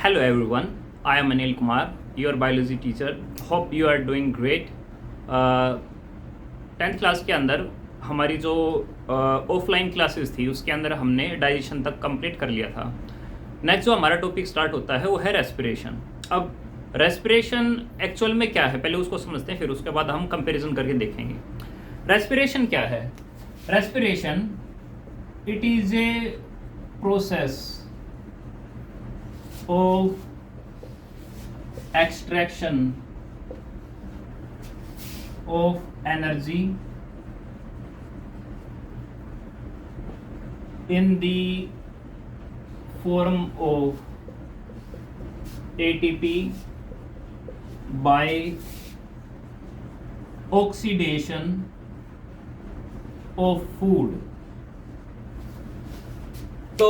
Hello everyone, I am Anil Kumar, your biology teacher. Hope you are doing great. 10th class के अंदर हमारी जो offline classes थी उसके अंदर हमने डाइजेशन तक कंप्लीट कर लिया था. नेक्स्ट जो हमारा टॉपिक स्टार्ट होता है वो है रेस्पिरेशन. अब रेस्पिरेशन एक्चुअल में क्या है पहले उसको समझते हैं, फिर उसके बाद हम कंपैरिजन करके देखेंगे. रेस्पिरेशन क्या है? Respiration it is a process of extraction of energy in the form of ATP by oxidation of food. तो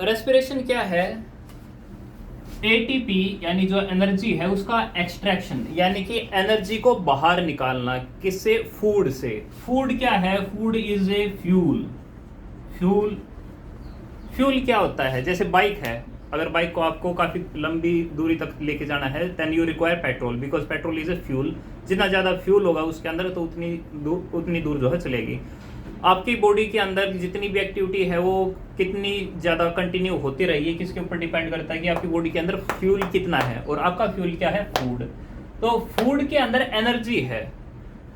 रेस्पिरेशन क्या है? एटीपी यानी जो एनर्जी है उसका एक्सट्रैक्शन, यानी कि एनर्जी को बाहर निकालना. किससे? फूड से. फूड क्या है? Food is a fuel. Fuel क्या होता है? जैसे बाइक है, अगर बाइक को आपको काफी लंबी दूरी तक लेके जाना है then you require petrol, because petrol is a fuel. जितना ज्यादा फ्यूल होगा उसके अंदर तो उतनी दूर जो है चलेगी. आपकी बॉडी के अंदर जितनी भी एक्टिविटी है वो कितनी ज़्यादा कंटिन्यू होती रही है, किसके ऊपर डिपेंड करता है कि आपकी बॉडी के अंदर फ्यूल कितना है, और आपका फ्यूल क्या है? फूड. तो फूड के अंदर एनर्जी है.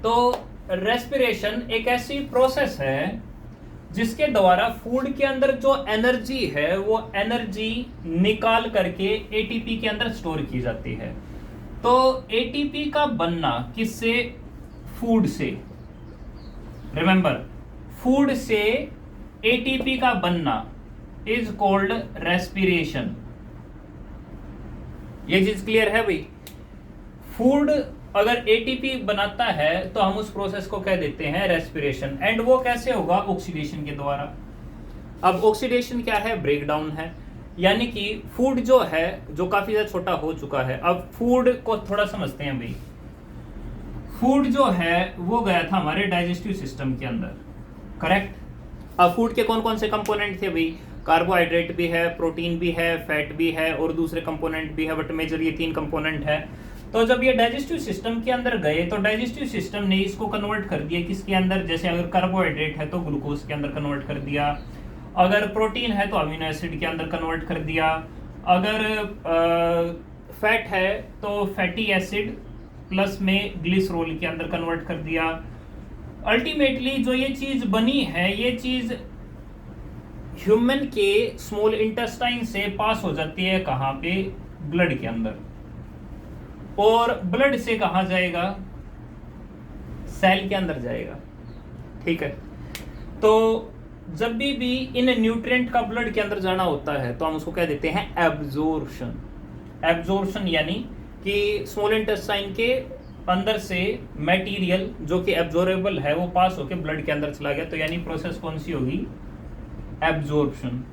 तो रेस्पिरेशन एक ऐसी प्रोसेस है जिसके द्वारा फूड के अंदर जो एनर्जी है वो एनर्जी निकाल करके एटीपी के अंदर स्टोर की जाती है. तो एटीपी का बनना किससे? फूड से. रिमेंबर, फूड से एटीपी का बनना इज कॉल्ड रेस्पिरेशन. ये चीज क्लियर है भाई? फूड अगर एटीपी बनाता है तो हम उस प्रोसेस को कह देते हैं रेस्पिरेशन. एंड वो कैसे होगा? ऑक्सीडेशन के द्वारा. अब ऑक्सीडेशन क्या है? ब्रेकडाउन है. यानी कि फूड जो है जो काफी ज्यादा छोटा हो चुका है. अब फूड को थोड़ा समझते हैं भाई. फूड जो है वो गया था हमारे डाइजेस्टिव सिस्टम के अंदर, करेक्ट. अब फूड के कौन कौन से कंपोनेंट थे भाई? कार्बोहाइड्रेट भी है, प्रोटीन भी है, फैट भी है और दूसरे कंपोनेंट भी है, बट मेजर ये 3 कंपोनेंट है. तो जब ये डाइजेस्टिव सिस्टम के अंदर गए तो डाइजेस्टिव सिस्टम ने इसको कन्वर्ट कर दिया किसके अंदर? जैसे अगर कार्बोहाइड्रेट है तो ग्लूकोज के अंदर कन्वर्ट कर दिया, अगर प्रोटीन है तो अमीनो एसिड के अंदर कन्वर्ट कर दिया, अगर फैट है तो फैटी एसिड प्लस में ग्लिसरॉल के अंदर कन्वर्ट कर दिया. अल्टीमेटली जो ये चीज बनी है ये चीज ह्यूमन के स्मॉल इंटेस्टाइन से पास हो जाती है. कहां पे? ब्लड के अंदर. और ब्लड से कहां जाएगा? सेल के अंदर जाएगा. ठीक है. तो जब भी इन न्यूट्रिएंट का ब्लड के अंदर जाना होता है तो हम उसको कह देते हैं एब्जॉर्प्शन. एब्जॉर्प्शन यानी कि स्मॉल इंटेस्टाइन के अंदर से मटेरियल जो कि एब्जॉर्बेबल है वो पास होकर ब्लड के अंदर चला गया. तो यानी प्रोसेस कौन सी होगी? एब्जॉर्प्शन.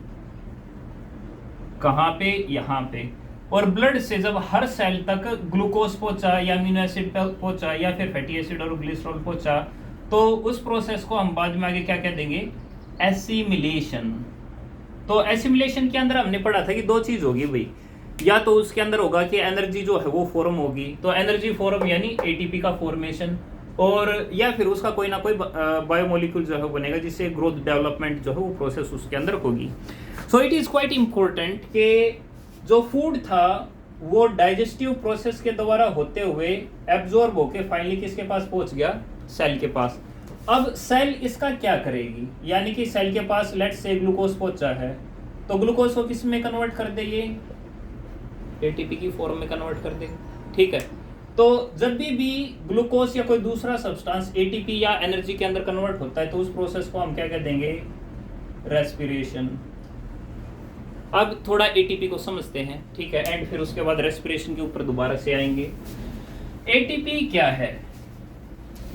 कहां पे? यहां पे. और ब्लड से जब हर सेल तक ग्लूकोज पहुंचा या अमीनो एसिड पहुंचा या फिर फैटी एसिड और ग्लिसरॉल पहुंचा तो उस प्रोसेस को हम बाद में आगे क्या कह देंगे? एसिमिलेशन. तो एसिमिलेशन के अंदर हमने पढ़ा था कि 2 चीज होगी भाई. या तो उसके अंदर होगा कि एनर्जी जो है वो फॉर्म होगी, तो एनर्जी फॉर्म यानी एटीपी का फॉर्मेशन, और या फिर उसका कोई ना कोई बायोमोलिक्यूल जो है बनेगा जिससे ग्रोथ डेवलपमेंट जो है वो प्रोसेस उसके अंदर होगी. So it is quite important कि जो फूड था वो डाइजेस्टिव प्रोसेस के द्वारा होते हुए एब्जॉर्ब होके फाइनली किसके पास पहुंच गया? सेल के पास. अब सेल इसका क्या करेगी? यानी कि सेल के पास लेट्स से ग्लूकोज पहुंचा है तो ग्लूकोज को किस में कन्वर्ट कर दे? ये एटीपी की फॉर्म में कन्वर्ट कर देंगे. ठीक है. तो जब भी ग्लूकोज या कोई दूसरा सब्सटेंस एटीपी या एनर्जी के अंदर कन्वर्ट होता है तो उस प्रोसेस को हम क्या कह देंगे? रेस्पिरेशन. अब थोड़ा एटीपी को समझते हैं, ठीक है, एंड फिर उसके बाद रेस्पिरेशन के ऊपर दोबारा से आएंगे. एटीपी क्या है?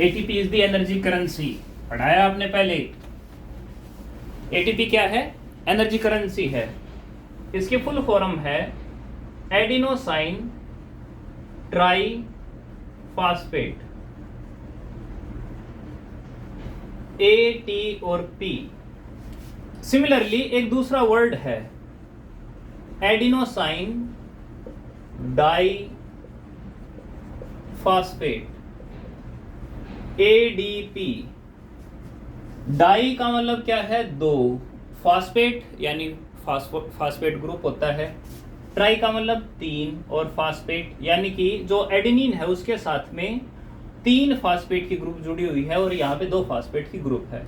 ATP is the energy currency. पढ़ाया आपने पहले. एटीपी क्या है? एनर्जी करेंसी है. इसकी फुल फॉर्म है adenosine triphosphate. A T और पी. सिमिलरली एक दूसरा वर्ड है adenosine diphosphate, ADP. Di का मतलब क्या है? दो। फास्फेट यानी फास्फेट ग्रुप होता है। ट्राई का मतलब तीन, और फास्फेट यानी कि जो एडेनिन है उसके साथ में तीन फास्फेट की ग्रुप जुड़ी हुई है और यहाँ पे दो फास्फेट की ग्रुप है।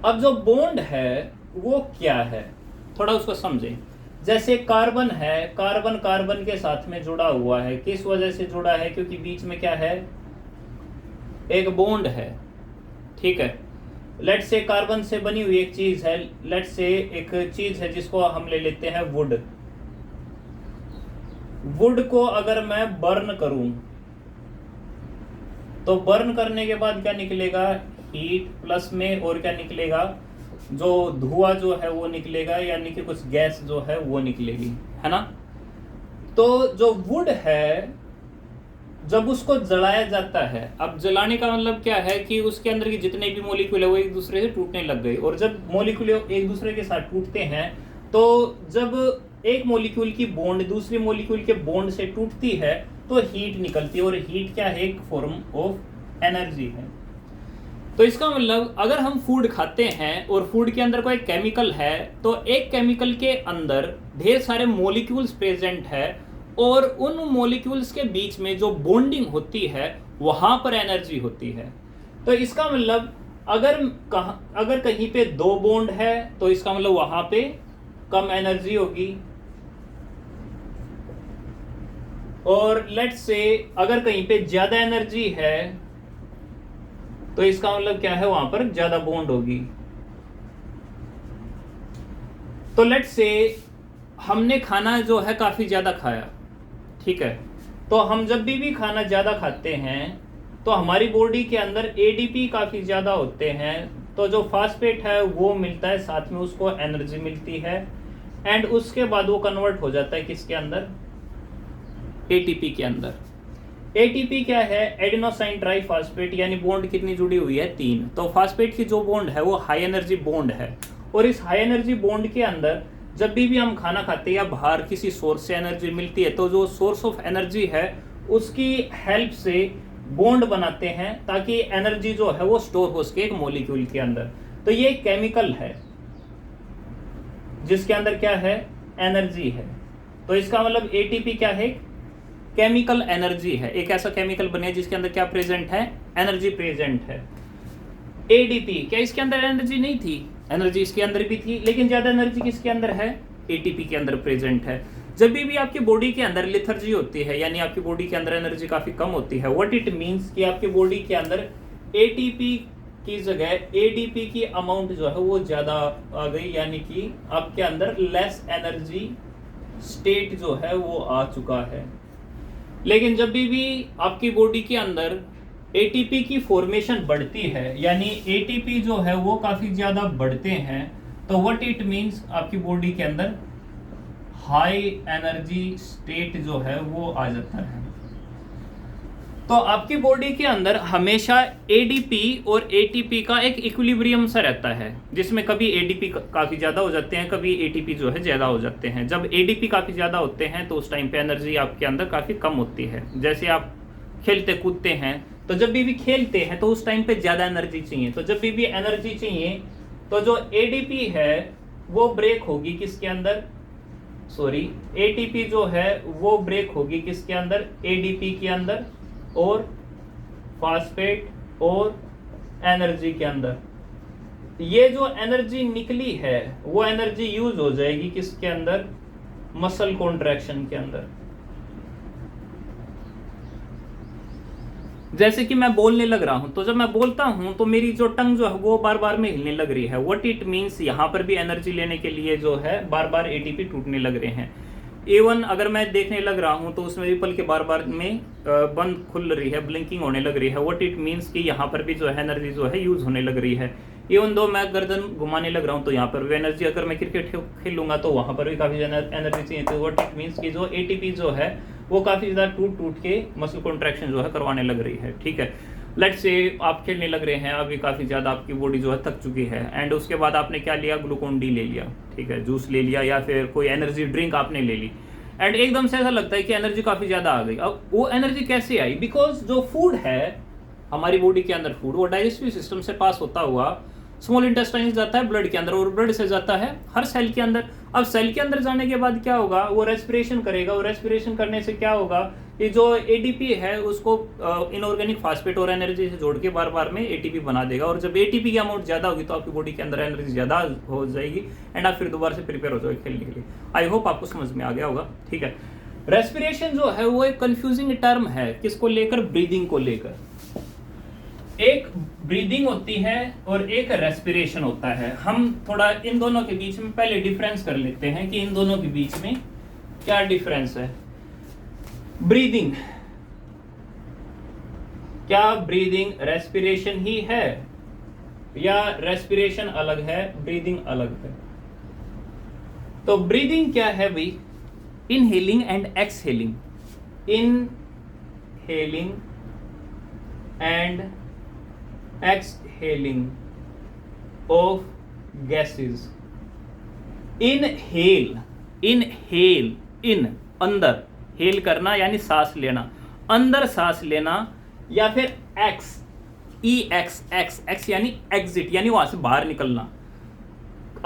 अब जो बॉन्ड है वो क्या है, थोड़ा उसको समझें। जैसे कार्बन है, कार्बन कार्बन के साथ में जुड़ा हुआ है, किस वजह से जुड़ा है? क्योंकि बीच में क्या है? एक बॉन्ड है, ठीक है। लेट से कार्बन से बनी हुई एक चीज है, लेट से एक चीज है जिसको हम ले लेते हैं वुड। वुड को अगर मैं बर्न करूं तो बर्न करने के बाद क्या निकलेगा? हीट प्लस में, और क्या निकलेगा? जो धुआं जो है वो निकलेगा, यानी कि कुछ गैस जो है वो निकलेगी, है ना। तो जो वुड है जब उसको जलाया जाता है, अब जलाने का मतलब क्या है कि उसके अंदर के जितने भी मॉलिक्यूल है वो एक दूसरे से टूटने लग गए, और जब मॉलिक्यूल एक दूसरे के साथ टूटते हैं तो जब एक मॉलिक्यूल की बॉन्ड दूसरी मॉलिक्यूल के बॉन्ड से टूटती है तो हीट निकलती है, और हीट क्या है? एक फॉर्म ऑफ एनर्जी है। तो इसका मतलब अगर हम फूड खाते हैं और फूड के अंदर कोई केमिकल है तो एक केमिकल के अंदर ढेर सारे मॉलिक्यूल्स प्रेजेंट है, और उन मॉलिक्यूल्स के बीच में जो बॉन्डिंग होती है वहां पर एनर्जी होती है। तो इसका मतलब अगर कहीं पे दो बॉन्ड है तो इसका मतलब वहां पे कम एनर्जी होगी, और लेट्स से अगर कहीं पे ज्यादा एनर्जी है तो इसका मतलब क्या है? वहां पर ज्यादा बॉन्ड होगी। तो लेट्स से हमने खाना जो है काफी ज्यादा खाया, ठीक है। तो हम जब भी खाना ज्यादा खाते हैं तो हमारी बॉडी के अंदर एडीपी काफी ज्यादा होते हैं, तो जो फास्फेट है वो मिलता है, साथ में उसको एनर्जी मिलती है, एंड उसके बाद वो कन्वर्ट हो जाता है किसके अंदर? एटीपी के अंदर। एटीपी क्या है? एडेनोसाइन ट्राइफॉस्फेट, यानी बॉन्ड कितनी जुड़ी हुई है? तीन। तो फास्फेट की जो बॉन्ड है वो हाई एनर्जी बॉन्ड है, और इस हाई एनर्जी बॉन्ड के अंदर जब भी हम खाना खाते हैं या बाहर किसी सोर्स से एनर्जी मिलती है तो जो सोर्स ऑफ एनर्जी है उसकी हेल्प से बॉन्ड बनाते हैं ताकि एनर्जी जो है वो स्टोर हो सके एक मॉलिक्यूल के अंदर। तो ये केमिकल है जिसके अंदर क्या है? एनर्जी है। तो इसका मतलब एटीपी क्या है? केमिकल एनर्जी है। एक ऐसा केमिकल बने जिसके अंदर क्या प्रेजेंट है? एनर्जी प्रेजेंट है। एडीपी, क्या इसके अंदर एनर्जी नहीं थी? एनर्जी इसके अंदर भी थी, लेकिन ज्यादा एनर्जी किसके अंदर है? एटीपी के अंदर प्रेजेंट है। जब भी आपकी बॉडी के अंदर लेथर्जी होती है, यानी आपकी बॉडी के अंदर एनर्जी काफी कम होती है, व्हाट इट मींस कि आपकी बॉडी के अंदर एटीपी की जगह एडीपी की अमाउंट जो है वो ज्यादा आ गई, यानी कि आपके अंदर लेस एनर्जी स्टेट जो है वो आ चुका है। लेकिन जब भी आपकी बॉडी के अंदर एटीपी की फॉर्मेशन बढ़ती है, यानी एटीपी जो है वो काफी ज्यादा बढ़ते हैं, तो व्हाट इट मींस आपकी बॉडी के अंदर हाई एनर्जी स्टेट जो है वो आ जाता है। तो आपकी बॉडी के अंदर हमेशा एडीपी और एटीपी का एक इक्विलिब्रियम सा रहता है, जिसमें कभी एडीपी काफी ज्यादा हो जाते हैं, कभी एटीपी जो है ज्यादा हो जाते हैं। जब एडीपी काफी ज्यादा होते हैं तो उस टाइम पे एनर्जी आपके अंदर काफी कम होती है। जैसे आप खेलते कूदते हैं तो जब भी खेलते हैं तो उस टाइम पे ज्यादा एनर्जी चाहिए, तो जब भी एनर्जी चाहिए तो जो एडीपी है वो ब्रेक होगी किसके अंदर? सॉरी, एटीपी जो है वो ब्रेक होगी किसके अंदर? एडीपी के अंदर और फास्फेट और एनर्जी के अंदर। ये जो एनर्जी निकली है वो एनर्जी यूज हो जाएगी किसके अंदर? मसल कॉन्ट्रैक्शन के अंदर। जैसे कि मैं बोलने लग रहा हूं, तो जब मैं बोलता हूं तो मेरी जो टंग जो है वो बार बार में हिलने लग रही है। व्हाट इट मींस, यहां पर भी एनर्जी लेने के लिए जो है बार बार एटीपी टूटने लग रहे हैं। इवन अगर मैं देखने लग रहा हूं तो उसमें भी पल के बार बार में बंद खुल रही है, ब्लिंकिंग होने लग रही है। व्हाट इट मींस कि यहाँ पर भी जो है एनर्जी जो है यूज होने लग रही है। इवन दो मैं गर्दन घुमाने लग रहा हूँ तो यहाँ पर भी एनर्जी, अगर मैं क्रिकेट खेलूंगा तो वहां पर भी काफी एनर्जी चाहिए। तो व्हाट इट मींस कि जो एटीपी जो है वो काफी ज्यादा टूट के मसल कॉन्ट्रैक्शन जो है करवाने लग रही है, ठीक है। लेट्स से आप खेलने लग रहे हैं, अभी काफी ज्यादा आपकी बॉडी जो है थक चुकी है, एंड उसके बाद आपने क्या लिया? ग्लूकोन डी ले लिया, ठीक है, जूस ले लिया या फिर कोई एनर्जी ड्रिंक आपने ले ली। एंड एकदम से ऐसा लगता है कि एनर्जी काफी ज्यादा आ गई। अब वो एनर्जी कैसे आई? बिकॉज जो फूड है हमारी बॉडी के अंदर, फूड वो डाइजेस्टिव सिस्टम से पास होता हुआ स्मॉल इंटेस्टाइन जाता है ब्लड के अंदर, और ब्लड से जाता है हर सेल के अंदर। अब सेल के अंदर जाने के बाद क्या होगा, वो रेस्पिरेशन करेगा, और रेस्पिरेशन करने से क्या होगा, ये जो एटीपी है उसको इनऑर्गेनिक फास्फेट और एनर्जी से जोड़ के बार बार में एटीपी बना देगा, और जब एटीपी की अमाउंट ज्यादा होगी तो आपकी बॉडी के अंदर एनर्जी ज्यादा हो जाएगी एंड आप फिर दोबारा से प्रिपेयर हो जाओगे खेलने के लिए। आई होप आपको समझ में आ गया होगा। ठीक है, रेस्पिरेशन जो है वो एक कंफ्यूजिंग टर्म है, किसको लेकर? ब्रीदिंग को लेकर। एक ब्रीदिंग होती है और एक रेस्पिरेशन होता है। हम थोड़ा इन दोनों के बीच में पहले डिफरेंस कर लेते हैं कि इन दोनों के बीच में क्या डिफरेंस है। ब्रीदिंग, क्या ब्रीदिंग रेस्पिरेशन ही है या रेस्पिरेशन अलग है, ब्रीदिंग अलग है? तो ब्रीदिंग क्या है भाई? Inhaling and exhaling, inhaling and exhaling of gases। inhale, inhale, in अंदर, हेल करना यानी सांस लेना, अंदर सांस लेना, या फिर एक्स, ई एक्स, एक्स एक्स यानी एग्जिट यानी वहां से बाहर निकलना।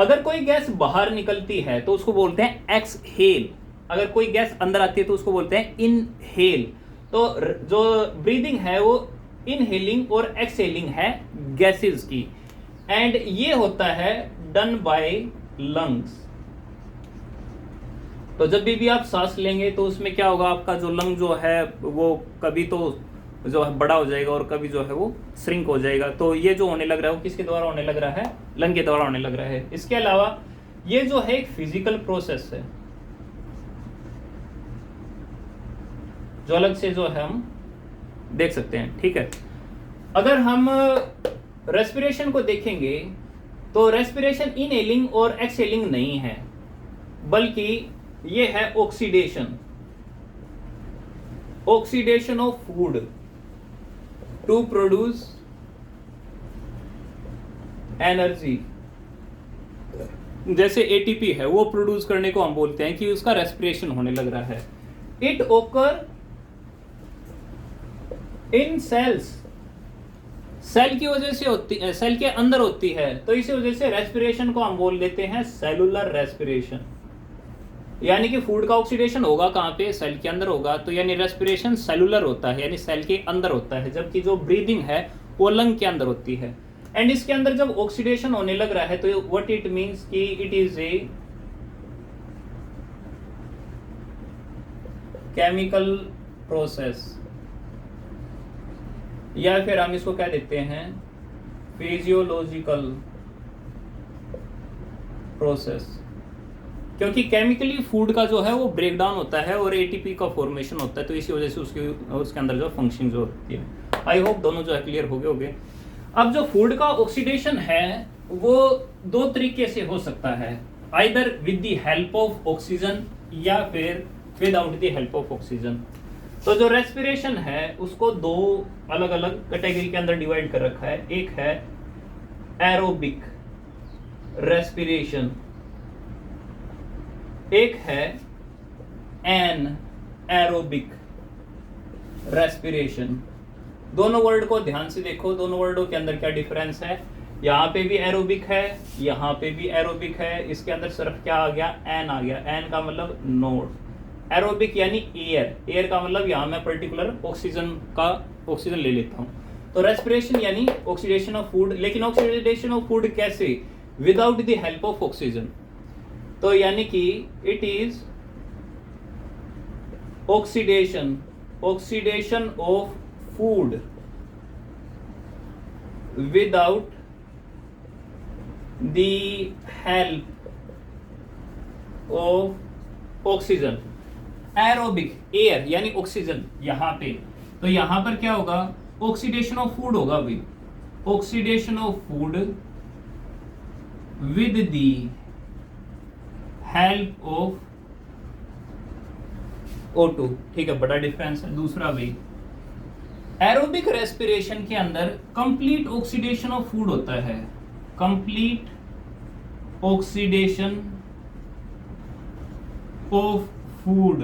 अगर कोई गैस बाहर निकलती है तो उसको बोलते हैं एक्सहेल, अगर कोई गैस अंदर आती है तो उसको बोलते हैं इनहेल। तो जो ब्रीदिंग है वो इनहेलिंग और एक्सहेलिंग है गैसेस की, एंड ये होता है डन बाय लंग्स। तो जब भी आप सांस लेंगे तो उसमें क्या होगा, आपका जो लंग जो है वो कभी तो जो है बड़ा हो जाएगा और कभी जो है वो श्रिंक हो जाएगा। तो ये जो होने लग रहा है वो किसके द्वारा होने लग रहा है? लंग के द्वारा होने लग रहा है। इसके अलावा ये जो है एक फिजिकल प्रोसेस है जो अलग से जो है हम देख सकते हैं। ठीक है, अगर हम रेस्पिरेशन को देखेंगे तो रेस्पिरेशन इनहेलिंग और एक्सहेलिंग नहीं है, बल्कि ये है oxidation, oxidation of food to produce energy. जैसे एटीपी है वो प्रोड्यूस करने को हम बोलते हैं कि उसका रेस्पिरेशन होने लग रहा है। इट ओकर इन सेल्स, सेल की वजह से होती है, सेल के अंदर होती है, तो इसी वजह से रेस्पिरेशन को हम बोल देते हैं सेलुलर रेस्पिरेशन। यानी कि फूड का ऑक्सीडेशन होगा कहां पे? सेल के अंदर होगा, तो यानी रेस्पिरेशन सेलुलर होता है यानी सेल के अंदर होता है, जबकि जो ब्रीदिंग है वो लंग के अंदर होती है। एंड इसके अंदर जब ऑक्सीडेशन होने लग रहा है तो व्हाट इट मींस कि it is a chemical process, या फिर हम इसको क्या देते हैं फिजियोलॉजिकल प्रोसेस, क्योंकि केमिकली फूड का जो है वो ब्रेक डाउन होता है और एटीपी का फॉर्मेशन होता है, तो इसी वजह से उसके अंदर जो फंक्शन जो होती है। आई होप दोनों जो है क्लियर हो गए होंगे। अब जो फूड का ऑक्सीडेशन है वो दो तरीके से हो सकता है, either with the help of oxygen या फिर without the help of oxygen. तो जो रेस्पिरेशन है उसको दो अलग अलग कैटेगरी के अंदर डिवाइड कर रखा है। एक है एरोबिक रेस्पिरेशन, एक है एन एरोबिक रेस्पिरेशन। दोनों वर्ड को ध्यान से देखो, दोनों वर्डों के अंदर क्या डिफरेंस है। यहाँ पे भी एरोबिक है, यहाँ पे भी एरोबिक है, इसके अंदर सिर्फ क्या आ गया? एन आ गया। एन का मतलब नोट, एरोबिक यानी एयर, एयर का मतलब यहाँ मैं पर्टिकुलर ऑक्सीजन ले लेता हूँ। तो रेस्पिरेशन यानी ऑक्सीडेशन ऑफ फूड, लेकिन ऑक्सीडेशन ऑफ फूड कैसे? Without the help of oxygen. तो यानी कि it is oxidation of food without the help of oxygen. Aerobic air यानी ऑक्सीजन यहाँ पे, तो यहाँ पर क्या होगा? ऑक्सीडेशन ऑफ फूड होगा भाई, oxidation of food with the help of O2। ठीक है, बड़ा डिफरेंस है। दूसरा भाई एरोबिक रेस्पिरेशन के अंदर कंप्लीट ऑक्सीडेशन ऑफ फूड होता है, कंप्लीट ऑक्सीडेशन ऑफ फूड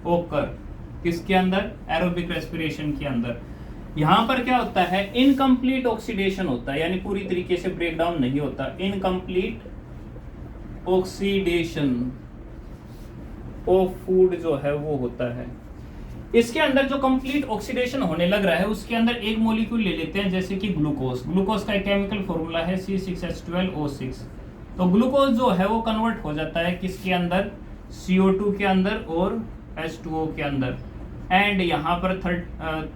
ओकर किसके अंदर, एरोबिक रेस्पिरेशन के अंदर। यहां पर क्या होता है, इनकम्प्लीट ऑक्सीडेशन होता है, यानी पूरी तरीके से ब्रेकडाउन नहीं होता, इनकम्प्लीट ऑक्सीडेशन ऑफ फूड जो है वो होता है। इसके अंदर जो कंप्लीट ऑक्सीडेशन होने लग रहा है उसके अंदर एक मॉलिक्यूल ले लेते हैं, जैसे कि ग्लूकोज। ग्लूकोज का एक केमिकल फॉर्मूला है C6H12O6। तो ग्लूकोज जो है वो कन्वर्ट हो जाता है किसके अंदर, CO2 के अंदर और H2O के अंदर। एंड यहाँ पर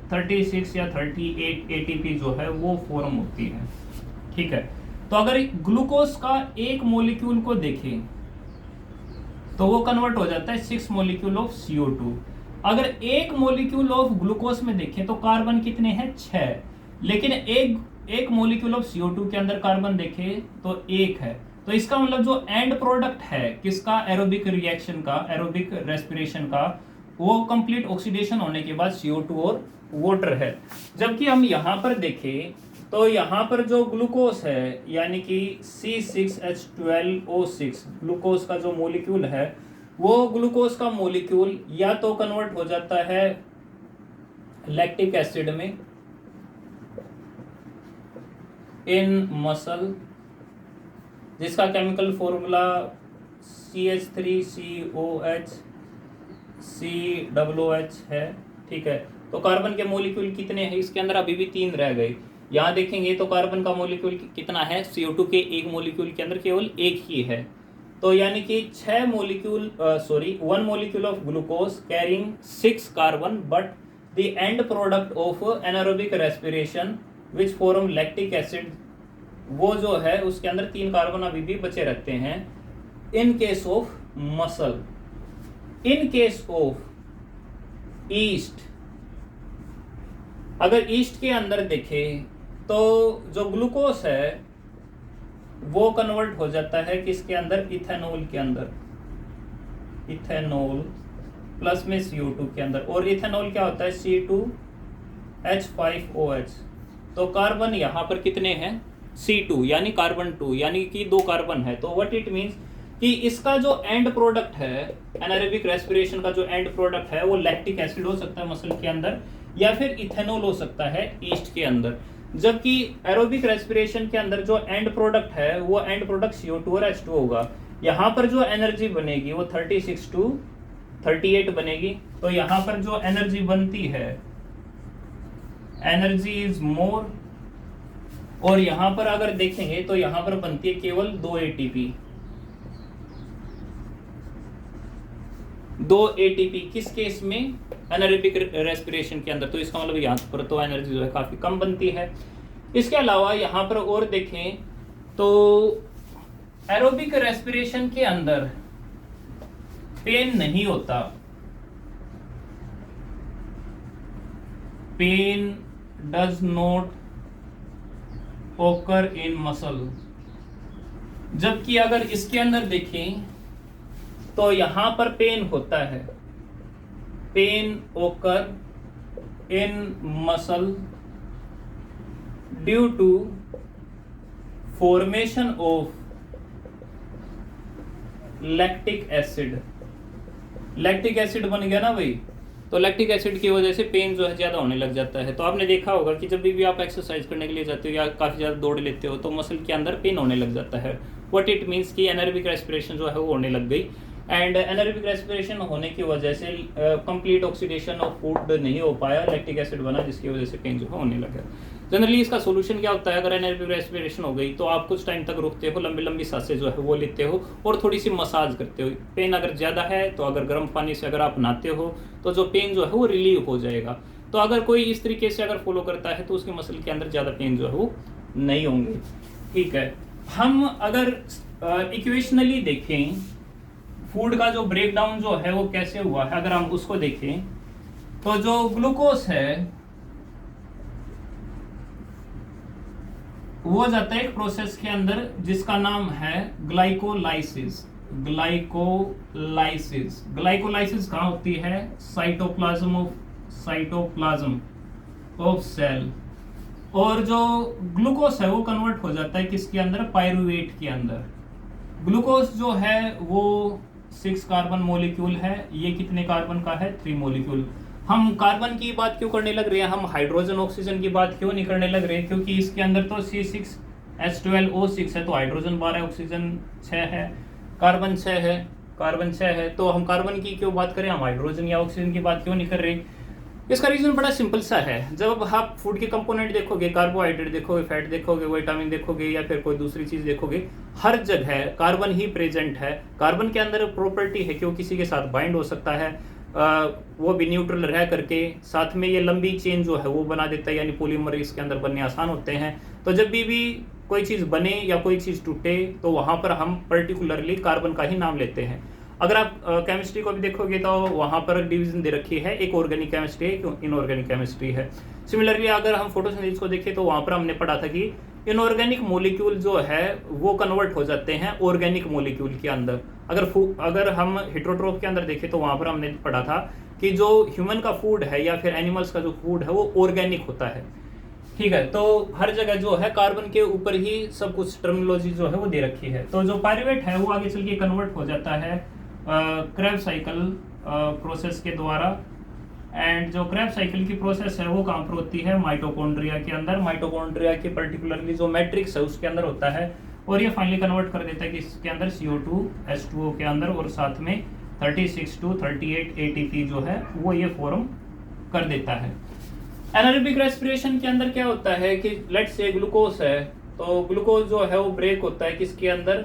36 या 38 ATP जो है वो फॉर्म होती है। ठीक है, तो अगर ग्लूकोज का एक मॉलिक्यूल को देखें तो वो कन्वर्ट हो जाता है 6 मॉलिक्यूल ऑफ CO2। अगर एक मॉलिक्यूल ऑफ ग्लूकोज में देखें तो कार्बन कितने हैं, 6। लेकिन एक मॉलिक्यूल ऑफ CO2 के अंदर कार्बन देखें तो 1 है। तो इसका मतलब जो एंड प्रोडक्ट है किसका, एरोबिक रिएक्शन का, एरोबिक रेस्पिरेशन का, वो कंप्लीट ऑक्सीडेशन होने के बाद CO2 और वाटर है। जबकि हम यहाँ पर देखें तो यहाँ पर जो ग्लूकोज है यानी कि C6H12O6 ग्लूकोज का जो मॉलिक्यूल है, वो ग्लूकोज का मॉलिक्यूल या तो कन्वर्ट हो जाता है लैक्टिक एसिड में इन मसल, जिसका केमिकल फॉर्मूला CH3COH है। ठीक है, तो कार्बन के मॉलिक्यूल कितने हैं इसके अंदर, अभी भी 3 रह गए। यहाँ देखेंगे तो कार्बन का मॉलिक्यूल कितना है, CO2 के एक मॉलिक्यूल के अंदर केवल एक ही है। तो यानी कि 1 molecule of glucose carrying 6 carbon, but the end product of anaerobic respiration which form lactic acid, वो जो है उसके अंदर 3 कार्बन अभी भी बचे रहते हैं। In case of muscle, in case of east, अगर ईस्ट के अंदर देखें तो जो ग्लूकोज है वो कन्वर्ट हो जाता है किसके अंदर, इथेनॉल के अंदर, इथेनॉल प्लस में CO2 के अंदर। और इथेनॉल क्या होता है, C2H5OH। तो कार्बन यहाँ पर कितने हैं, C2 यानी कार्बन 2, यानी कि 2 कार्बन है। तो व्हाट इट मीन्स कि इसका जो एंड प्रोडक्ट है, एनारोबिक रेस्पिरेशन का जो एंड प्रोडक्ट है वो लैक्टिक एसिड हो सकता है मसल के अंदर, या फिर इथेनॉल हो सकता है ईस्ट के अंदर। जबकि एरोबिक रेस्पिरेशन के अंदर जो एंड प्रोडक्ट है वो एंड प्रोडक्ट CO2 और H2 होगा। यहाँ पर जो एनर्जी बनेगी वो 36 to 38 बनेगी। तो यहाँ पर जो एनर्जी बनती है, एनर्जी इज मोर, और यहाँ पर अगर देखेंगे तो यहाँ पर बनती है केवल 2 ATP। 2 ATP किस केस में, एनारोबिक रेस्पिरेशन के अंदर। तो इसका मतलब यहाँ पर तो एनर्जी जो है काफी कम बनती है। इसके अलावा यहाँ पर और देखें तो एरोबिक रेस्पिरेशन के अंदर पेन नहीं होता, पेन डज नॉट ओकर इन मसल। जबकि अगर इसके अंदर देखें तो यहां पर पेन होता है, pain occur in muscle due to formation of lactic acid. Lactic acid बन गया ना भाई, तो लैक्टिक एसिड की वजह से पेन जो है ज़्यादा होने लग जाता है। तो आपने देखा होगा कि जब भी आप एक्सरसाइज करने के लिए जाते हो या काफ़ी ज़्यादा दौड़ लेते हो तो मसल के अंदर पेन होने लग जाता है। व्हाट इट मीन्स कि एनारोबिक रेस्पिरेशन जो है वो होने लग गई, एंड एनारोबिक रेस्पिरेशन होने की वजह से कंप्लीट ऑक्सीडेशन ऑफ फूड नहीं हो पाया, लैक्टिक एसिड बना, जिसकी वजह से पेन जो है होने लगा। जनरली इसका सोल्यूशन क्या होता है, अगर एनारोबिक रेस्पिरेशन हो गई तो आप कुछ टाइम तक रुकते हो, लंबी लंबी सांसें जो है वो लेते हो और थोड़ी सी मसाज करते हो। पेन अगर ज़्यादा है तो अगर गर्म पानी से अगर आप नहाते हो तो जो पेन जो है वो रिलीव हो जाएगा। तो अगर कोई इस तरीके से अगर फॉलो करता है तो उसके मसल के अंदर ज़्यादा पेन जो है वो नहीं होंगे। ठीक है, हम अगर इक्वेशनली देखें फूड का जो ब्रेकडाउन जो है वो कैसे हुआ है, अगर हम उसको देखें तो जो ग्लूकोज है वो जाता है एक प्रोसेस के अंदर जिसका नाम है ग्लाइकोलाइसिस। ग्लाइकोलाइसिस, ग्लाइकोलाइसिस कहाँ होती है, साइटोप्लाज्म ऑफ सेल। और जो ग्लूकोज है वो कन्वर्ट हो जाता है किसके अंदर, पायरूवेट के अंदर। ग्लूकोज जो है वो 6 कार्बन मॉलिक्यूल है, ये कितने कार्बन का है 3 मॉलिक्यूल। हम कार्बन की बात क्यों करने लग रहे हैं, हम हाइड्रोजन ऑक्सीजन की बात क्यों नहीं करने लग रहे, क्योंकि इसके अंदर तो C6H12O6 है, तो हाइड्रोजन 12 ऑक्सीजन 6 है, कार्बन 6 है, कार्बन 6 है, तो हम कार्बन की क्यों बात करें, हम हाइड्रोजन या ऑक्सीजन की बात क्यों नहीं कर रहे। इसका रीजन बड़ा सिंपल सा है, जब आप फूड के कंपोनेंट देखोगे, कार्बोहाइड्रेट देखोगे, फैट देखोगे, विटामिन देखोगे या फिर कोई दूसरी चीज देखोगे, हर जगह कार्बन ही प्रेजेंट है। कार्बन के अंदर प्रॉपर्टी है कि वो किसी के साथ बाइंड हो सकता है, वो भी न्यूट्रल रह करके, साथ में ये लंबी चेन जो है वो बना देता है, यानी पॉलीमर इसके अंदर बनने आसान होते हैं। तो जब भी कोई चीज़ बने या कोई चीज़ टूटे तो वहाँ पर हम पर्टिकुलरली कार्बन का ही नाम लेते हैं। अगर आप केमिस्ट्री को भी देखोगे तो वहाँ पर डिवीजन दे रखी है, एक ऑर्गेनिक केमिस्ट्री है, एक इनऑर्गेनिक केमिस्ट्री है। सिमिलरली अगर हम फोटोसिंथेसिस को देखें तो वहाँ पर हमने पढ़ा था कि इनऑर्गेनिक मॉलिक्यूल जो है वो कन्वर्ट हो जाते हैं ऑर्गेनिक मॉलिक्यूल के अंदर। अगर हम हेटेरोट्रोफ के अंदर देखें तो वहाँ पर हमने पढ़ा था कि जो ह्यूमन का फूड है या फिर एनिमल्स का जो फूड है वो ऑर्गेनिक होता है। ठीक है, तो हर जगह जो है कार्बन के ऊपर ही सब कुछ टर्मिनोलॉजी जो है वो दे रखी है। तो जो पायरुवेट है वो आगे चल के कन्वर्ट हो जाता है क्रेब्स साइकिल प्रोसेस के द्वारा। एंड जो क्रेब्स साइकिल की प्रोसेस है वो कहाँ पर होती है, माइटोकॉन्ड्रिया के अंदर। माइटोकॉन्ड्रिया की पर्टिकुलरली जो मैट्रिक्स है उसके अंदर होता है, और ये फाइनली कन्वर्ट कर देता है कि इसके अंदर CO2 H2O के अंदर, और साथ में 36 to 38 ATP जो है वो ये फॉर्म कर देता है। एनारोबिक रेस्पिरेशन के अंदर क्या होता है कि लेट्स से ग्लूकोज है, तो ग्लूकोज जो है वो ब्रेक होता है किसके अंदर,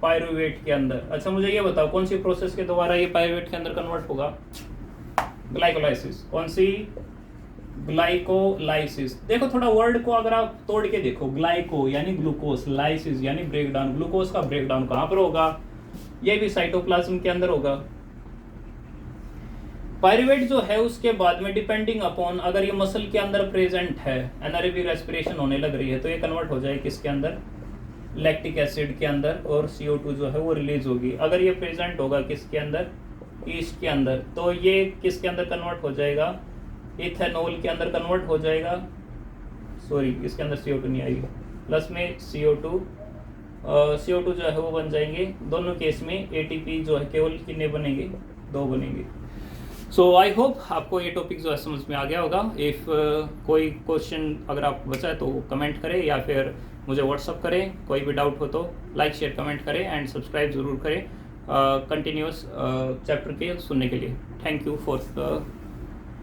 पायरुवेट के अंदर। अच्छा मुझे ये बताओ कौन सी प्रोसेस के द्वारा ये पायरुवेट के अंदर कन्वर्ट होगा, ग्लाइकोलाइसिस। कौन सी, ग्लाइकोलाइसिस। देखो थोड़ा वर्ड को अगर आप तोड़ के देखो, ग्लाइको यानी ग्लूकोज, लाइसिस यानी ब्रेकडाउन। ग्लूकोज का ब्रेकडाउन कहाँ पर होगा, ये भी साइटोप्लाज्म के अंदर होगा। पायरुवेट जो है उसके बाद में डिपेंडिंग अपॉन अगर ये मसल के अंदर प्रेजेंट है, एनारोबिक रेस्पिरेशन होने लग रही है, तो ये कन्वर्ट हो जाए किसके अंदर, लैक्टिक एसिड के अंदर, और CO2 जो है वो रिलीज होगी। अगर ये प्रेजेंट होगा किसके अंदर, ईस्ट के अंदर, तो ये किसके अंदर कन्वर्ट हो जाएगा, इथेनॉल के अंदर कन्वर्ट हो जाएगा। सॉरी, इसके अंदर CO2 नहीं आएगी, प्लस में CO2 जो है वो बन जाएंगे। दोनों केस में ATP जो है केवल कितने बनेंगे, 2 बनेंगे। सो आई होप आपको ये टॉपिक जो है समझ में आ गया होगा। इफ़ कोई क्वेश्चन अगर आप बचा है तो कमेंट करें या फिर मुझे व्हाट्सअप करें। कोई भी डाउट हो तो लाइक शेयर कमेंट करें एंड सब्सक्राइब ज़रूर करें कंटिन्यूस चैप्टर के सुनने के लिए। Thank you for